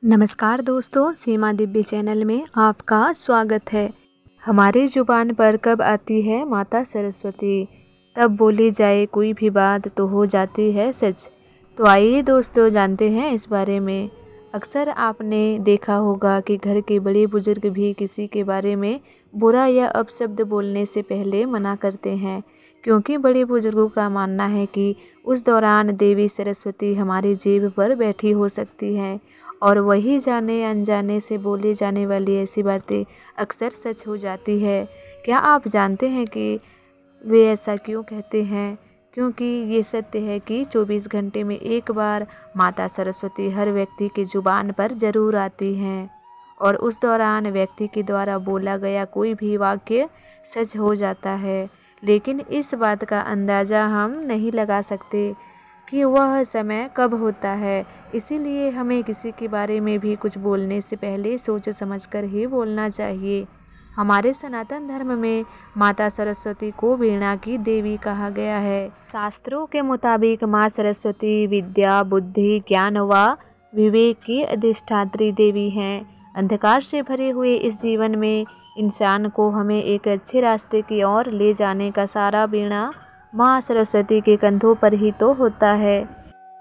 नमस्कार दोस्तों, सीमा दिव्य चैनल में आपका स्वागत है। हमारी जुबान पर कब आती है माता सरस्वती, तब बोली जाए कोई भी बात तो हो जाती है सच। तो आइए दोस्तों जानते हैं इस बारे में। अक्सर आपने देखा होगा कि घर के बड़े बुजुर्ग भी किसी के बारे में बुरा या अपशब्द बोलने से पहले मना करते हैं, क्योंकि बड़े बुजुर्गों का मानना है कि उस दौरान देवी सरस्वती हमारी जेब पर बैठी हो सकती है और वही जाने अनजाने से बोले जाने वाली ऐसी बातें अक्सर सच हो जाती है। क्या आप जानते हैं कि वे ऐसा क्यों कहते हैं? क्योंकि ये सत्य है कि 24 घंटे में एक बार माता सरस्वती हर व्यक्ति की जुबान पर जरूर आती हैं और उस दौरान व्यक्ति के द्वारा बोला गया कोई भी वाक्य सच हो जाता है। लेकिन इस बात का अंदाज़ा हम नहीं लगा सकते कि वह समय कब होता है। इसीलिए हमें किसी के बारे में भी कुछ बोलने से पहले सोच समझकर ही बोलना चाहिए। हमारे सनातन धर्म में माता सरस्वती को वीणा की देवी कहा गया है। शास्त्रों के मुताबिक माँ सरस्वती विद्या, बुद्धि, ज्ञान व विवेक की अधिष्ठात्री देवी हैं। अंधकार से भरे हुए इस जीवन में इंसान को हमें एक अच्छे रास्ते की ओर ले जाने का सारा वीणा माँ सरस्वती के कंधों पर ही तो होता है।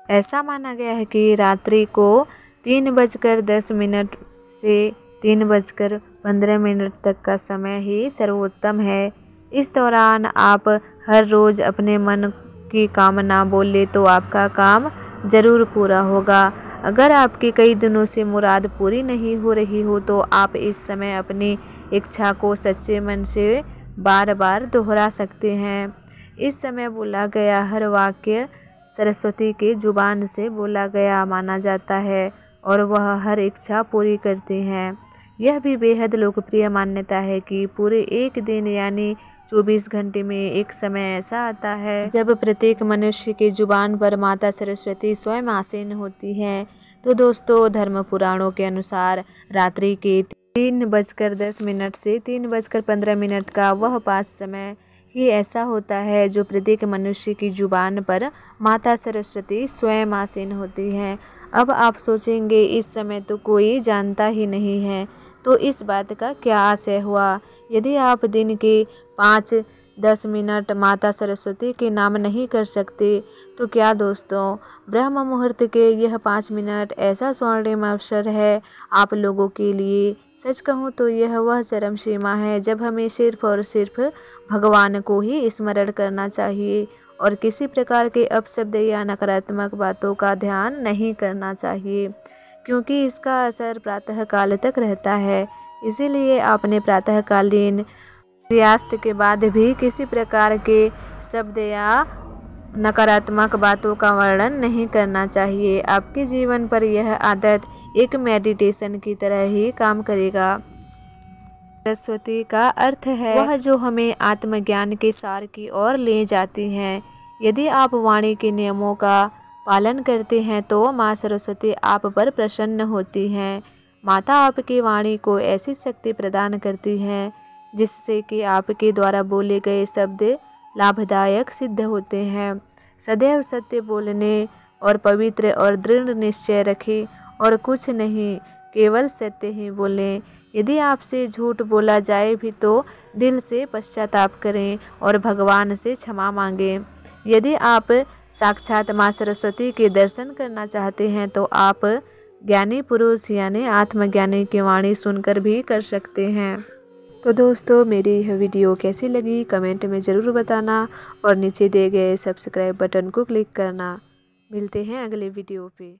ऐसा माना गया है कि रात्रि को 3:10 से 3:15 तक का समय ही सर्वोत्तम है। इस दौरान आप हर रोज़ अपने मन की कामना बोले तो आपका काम ज़रूर पूरा होगा। अगर आपकी कई दिनों से मुराद पूरी नहीं हो रही हो तो आप इस समय अपनी इच्छा को सच्चे मन से बार बार दोहरा सकते हैं। इस समय बोला गया हर वाक्य सरस्वती के जुबान से बोला गया माना जाता है और वह हर इच्छा पूरी करती हैं। यह भी बेहद लोकप्रिय मान्यता है कि पूरे एक दिन यानी 24 घंटे में एक समय ऐसा आता है जब प्रत्येक मनुष्य की जुबान पर माता सरस्वती स्वयं आसीन होती हैं। तो दोस्तों, धर्म पुराणों के अनुसार रात्रि के 3:10 से 3:15 का वह पास समय ही ऐसा होता है जो प्रत्येक मनुष्य की जुबान पर माता सरस्वती स्वयं आसीन होती हैं। अब आप सोचेंगे इस समय तो कोई जानता ही नहीं है, तो इस बात का क्या आशय हुआ? यदि आप दिन के 5-10 मिनट माता सरस्वती के नाम नहीं कर सकते तो क्या दोस्तों, ब्रह्म मुहूर्त के यह 5 मिनट ऐसा स्वर्णिम अवसर है आप लोगों के लिए। सच कहूँ तो यह वह चरम सीमा है जब हमें सिर्फ और सिर्फ भगवान को ही स्मरण करना चाहिए और किसी प्रकार के अपशब्द या नकारात्मक बातों का ध्यान नहीं करना चाहिए, क्योंकि इसका असर प्रातः काल तक रहता है। इसीलिए आपने प्रातःकालीन सूर्यास्त के बाद भी किसी प्रकार के शब्द या नकारात्मक बातों का वर्णन नहीं करना चाहिए। आपके जीवन पर यह आदत एक मेडिटेशन की तरह ही काम करेगा। सरस्वती का अर्थ है वह जो हमें आत्मज्ञान के सार की ओर ले जाती हैं। यदि आप वाणी के नियमों का पालन करते हैं तो माँ सरस्वती आप पर प्रसन्न होती हैं। माता आपकी वाणी को ऐसी शक्ति प्रदान करती हैं जिससे कि आपके द्वारा बोले गए शब्द लाभदायक सिद्ध होते हैं। सदैव सत्य बोलने और पवित्र और दृढ़ निश्चय रखें और कुछ नहीं, केवल सत्य ही बोलें। यदि आपसे झूठ बोला जाए भी तो दिल से पश्चाताप करें और भगवान से क्षमा मांगें। यदि आप साक्षात माँ सरस्वती के दर्शन करना चाहते हैं तो आप ज्ञानी पुरुष यानी आत्मज्ञानी की वाणी सुनकर भी कर सकते हैं। तो दोस्तों, मेरी यह वीडियो कैसी लगी कमेंट में ज़रूर बताना और नीचे दिए गए सब्सक्राइब बटन को क्लिक करना। मिलते हैं अगले वीडियो पे।